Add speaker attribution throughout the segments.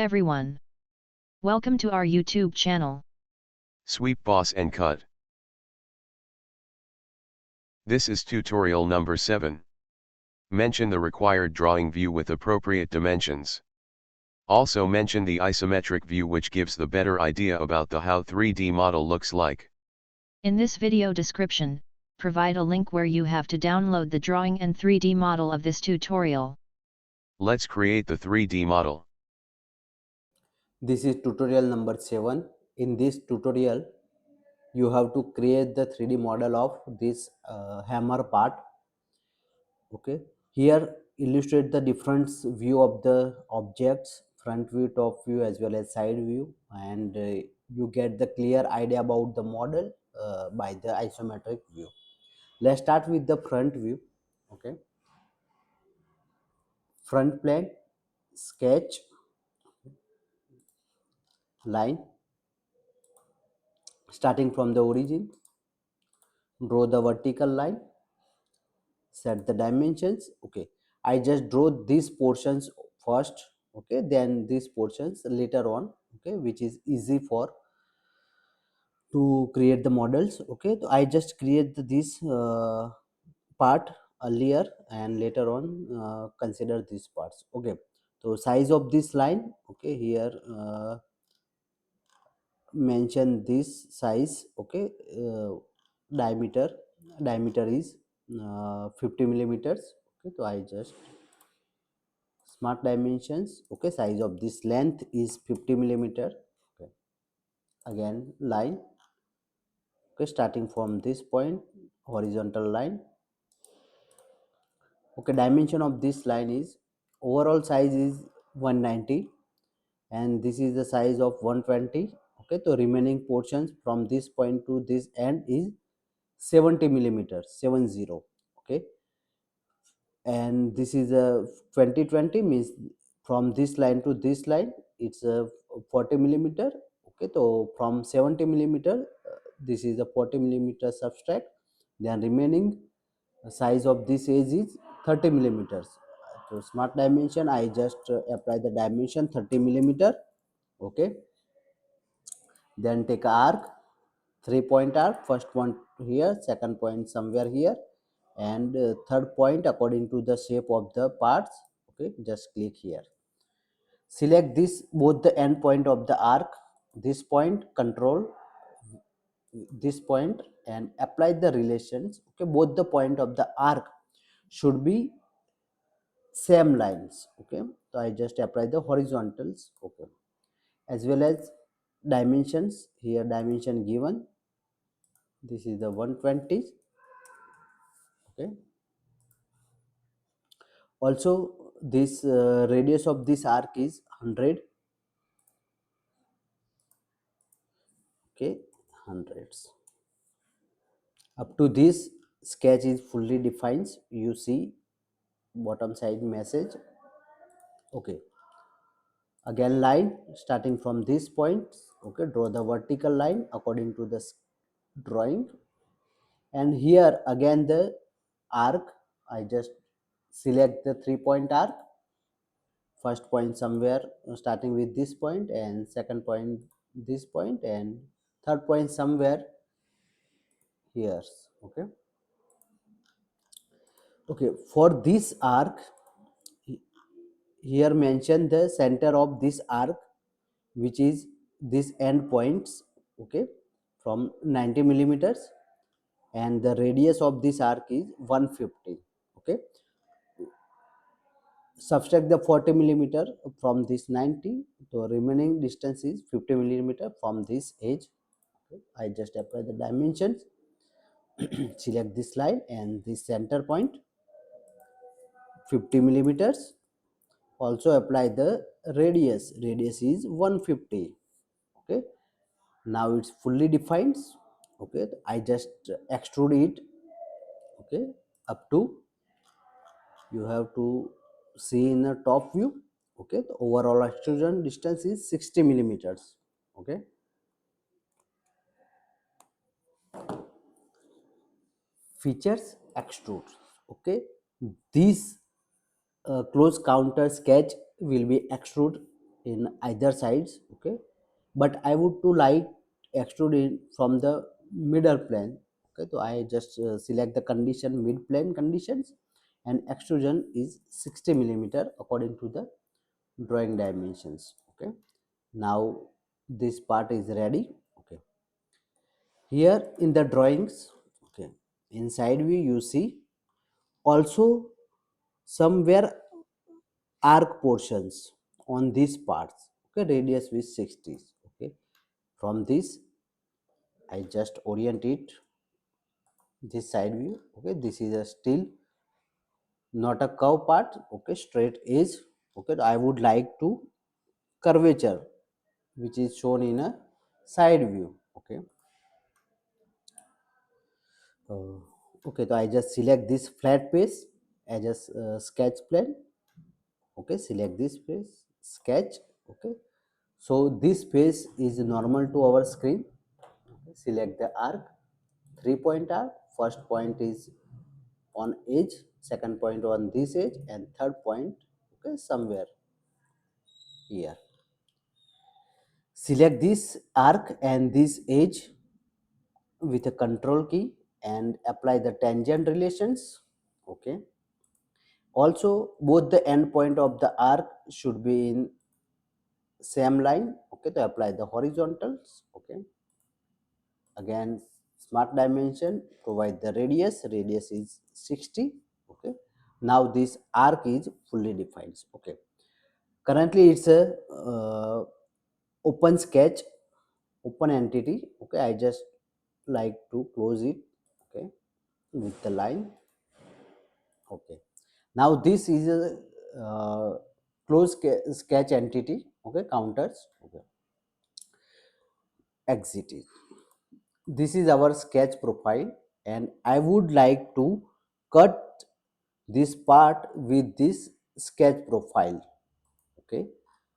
Speaker 1: everyone. Welcome to our YouTube channel.
Speaker 2: Sweep boss and cut. This is tutorial number 7. Mention the required drawing view with appropriate dimensions. Also mention the isometric view, which gives the better idea about the how 3D model looks like.
Speaker 1: In this video description, provide a link where you have to download the drawing and 3D model of this tutorial.
Speaker 2: Let's create the 3D model.
Speaker 3: This is tutorial number 7. In this tutorial, you have to create the 3D model of this hammer part. Okay, here illustrate the different view of the objects, front view, top view, as well as side view, and you get the clear idea about the model by the isometric view. Let's start with the front view. Okay, front plane, sketch, line, starting from the origin, draw the vertical line, set the dimensions. Okay, I just draw these portions first, okay, then these portions later on, okay, which is easy for to create the models. Okay, so I just create this part earlier and later on consider these parts. Okay, so size of this line, okay, here mention this size. Okay, diameter is 50 millimeters. Okay, so I just smart dimensions. Okay, size of this length is 50 millimeter. Okay, again line. Okay, starting from this point, horizontal line. Okay, dimension of this line is, overall size is 190 and this is the size of 120. Okay, so remaining portions from this point to this end is 70 millimeters, 70. Okay, and this is a 2020 means from this line to this line it's a 40 millimeter. Okay, so from 70 millimeter this is a 40 millimeter subtract, then remaining size of this edge is 30 millimeters. So smart dimension, I just apply the dimension 30 millimeter. Okay, then take a arc, 3-point arc, first point here, second point somewhere here, and third point according to the shape of the parts. Okay, just click here, select this both the end point of the arc, this point, control this point and apply the relations. Okay, both the point of the arc should be same lines. Okay, so I just apply the horizontals. Okay, as well as dimensions, here dimension given, this is the 120. Okay, also this radius of this arc is 100. Okay, hundreds. Up to this sketch is fully defined, you see bottom side message. Okay, again line starting from this point. Okay, draw the vertical line according to the drawing, and here again the arc, I just select the 3-point arc, first point somewhere starting with this point and second point this point and third point somewhere here. Okay, okay, for this arc, here mention the center of this arc, which is this end points. Okay, from 90 millimeters, and the radius of this arc is 150. Okay, subtract the 40 millimeter from this 90, the remaining distance is 50 millimeter from this edge. Okay, I just apply the dimensions, select this line and this center point 50 millimeters, also apply the radius is 150. Okay, now it's fully defined. Okay, I just extrude it. Okay, up to, you have to see in the top view. Okay, the overall extrusion distance is 60 millimeters. Okay, features, extrude. Okay, this close counter sketch will be extrude. in either sides. Okay, but I would to like extrude in from the middle plane. Okay, so I just select the condition mid plane conditions, and extrusion is 60 millimeter according to the drawing dimensions. Okay, now this part is ready. Okay, here in the drawings, okay, inside view you see also somewhere arc portions on these parts. Okay, radius with 60. Okay, from this I just orient it this side view. Okay, this is a still not a curve part. Okay, straight edge. Okay, I would like to curvature which is shown in a side view. Okay, uh, okay, so I just select this flat piece as a sketch plane. Okay, select this face, sketch. Okay, so this face is normal to our screen. Okay, select the arc, 3 point arc. First point is on edge, second point on this edge, and third point, okay, somewhere here. Select this arc and this edge with a control key and apply the tangent relations. Okay, also both the end point of the arc should be in same line. Okay, to apply the horizontals. Okay, again smart dimension, provide the radius is 60. Okay, now this arc is fully defined. Okay, currently it's a uh, open sketch, open entity. Okay, I just like to close it. Okay, with the line. Okay, now this is a closed sketch entity. Okay, counters. Okay, exit it. This is our sketch profile, and I would like to cut this part with this sketch profile. Okay,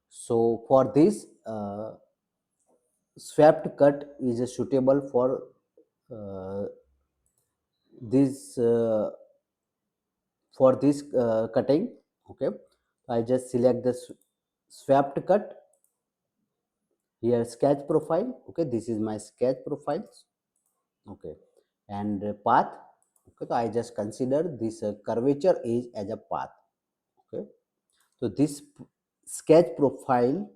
Speaker 3: so for this swept cut is suitable for uh, this cutting. Okay, I just select the swept cut here, sketch profile. Okay, this is my sketch profiles. Okay, and path. Okay, so I just consider this curvature is as a path. Okay, so this sketch profile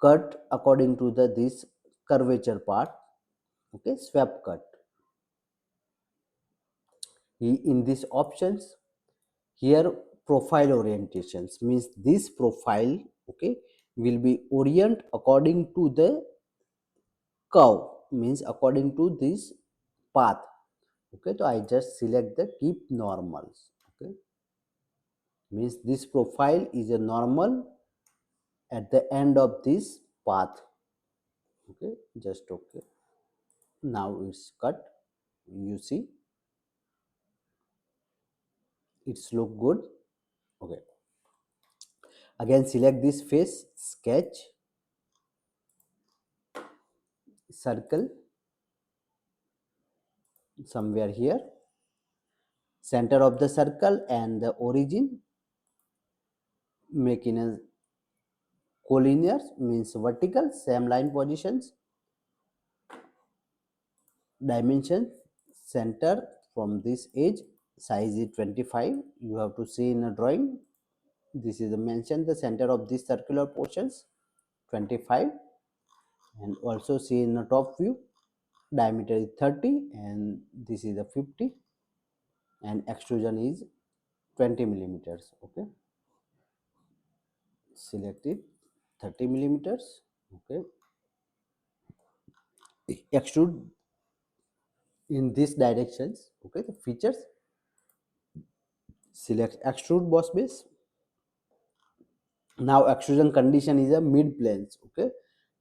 Speaker 3: cut according to the this curvature part. Okay, swept cut. In these options here, profile orientations means this profile, okay, will be orient according to the curve, means according to this path. Okay, so I just select the keep normals. Okay, means this profile is a normal at the end of this path. Okay, just okay, now it's cut. You see it's look good. Okay, again select this face, sketch, circle somewhere here, center of the circle and the origin make in a collinear, means vertical, same line positions. Dimension, center from this edge, size is 25. You have to see in a drawing. This is the mention the center of this circular portions 25, and also see in the top view diameter is 30 and this is the 50, and extrusion is 20 millimeters. Okay, select it, 30 millimeters. Okay, extrude in these directions. Okay, the features, select extrude boss base. Now extrusion condition is a mid planes. Okay,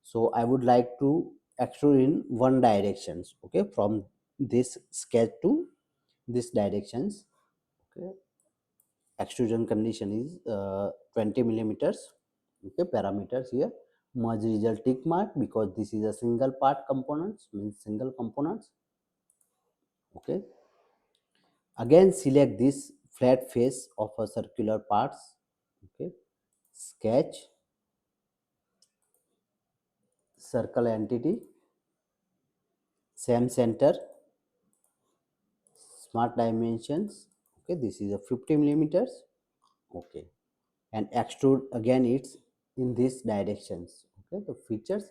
Speaker 3: so I would like to extrude in one directions. Okay, from this sketch to this directions. Okay, extrusion condition is 20 millimeters. Okay, parameters here, merge result tick mark because this is a single part components, means single components. Okay, again select this flat face of a circular parts. Okay, sketch, circle entity, same center, smart dimensions. Okay, this is a 50 millimeters. Okay, and extrude again, it's in these directions. Okay, the features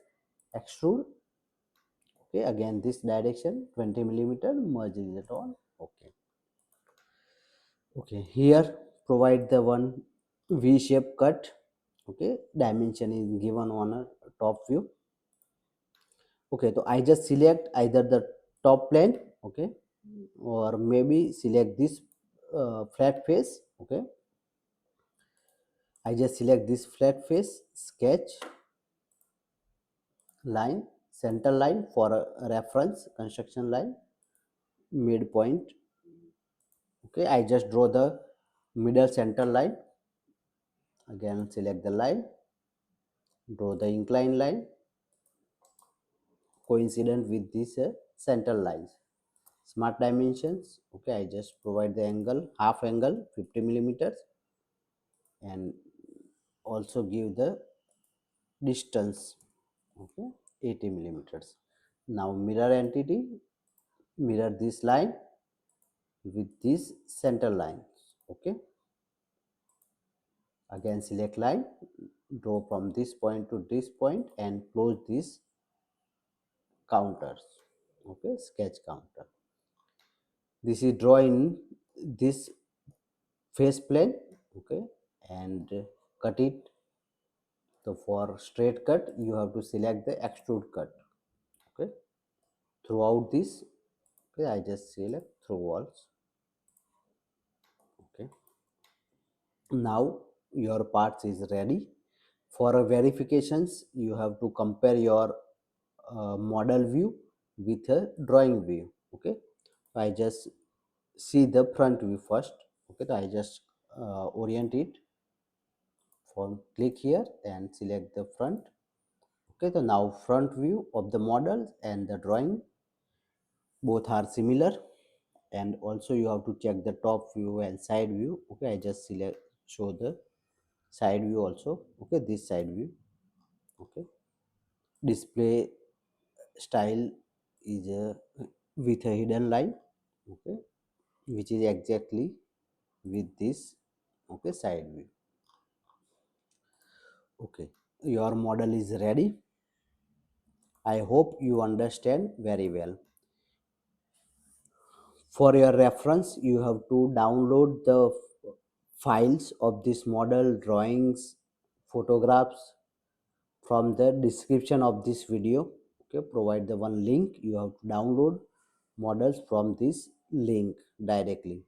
Speaker 3: extrude. Okay, again this direction 20 millimeter, merge it all. Okay, okay, here provide the one V shape cut. Okay, dimension is given on a top view. Okay, so I just select either the top plane. Okay, or maybe select this flat face. Okay, I just select this flat face, sketch line, center line for a reference construction line, midpoint. Okay, I just draw the middle center line. Again select the line, draw the incline line coincident with this center lines. Smart dimensions. Okay, I just provide the angle, half angle 50 millimeters, and also give the distance. Okay, 80 millimeters. Now mirror entity, mirror this line with this center line. Okay, again select line, draw from this point to this point and close this counters. Okay, sketch counter. This is draw in this face plane. Okay, and cut it. So for straight cut you have to select the extrude cut. Okay, throughout this. Okay, I just select through walls. Okay, now your parts is ready. For verifications you have to compare your model view with a drawing view. Okay, I just see the front view first. Okay, so I just orient it from click here and select the front. Okay, so now front view of the model and the drawing both are similar, and also you have to check the top view and side view. Okay, I just select show the side view also. Okay, this side view. Okay, display style is with a hidden line. Okay, which is exactly with this. Okay, side view. Okay, your model is ready. I hope you understand very well. For your reference you have to download the files of this model, drawings, photographs from the description of this video. Okay, provide the one link, you have to download models from this link directly.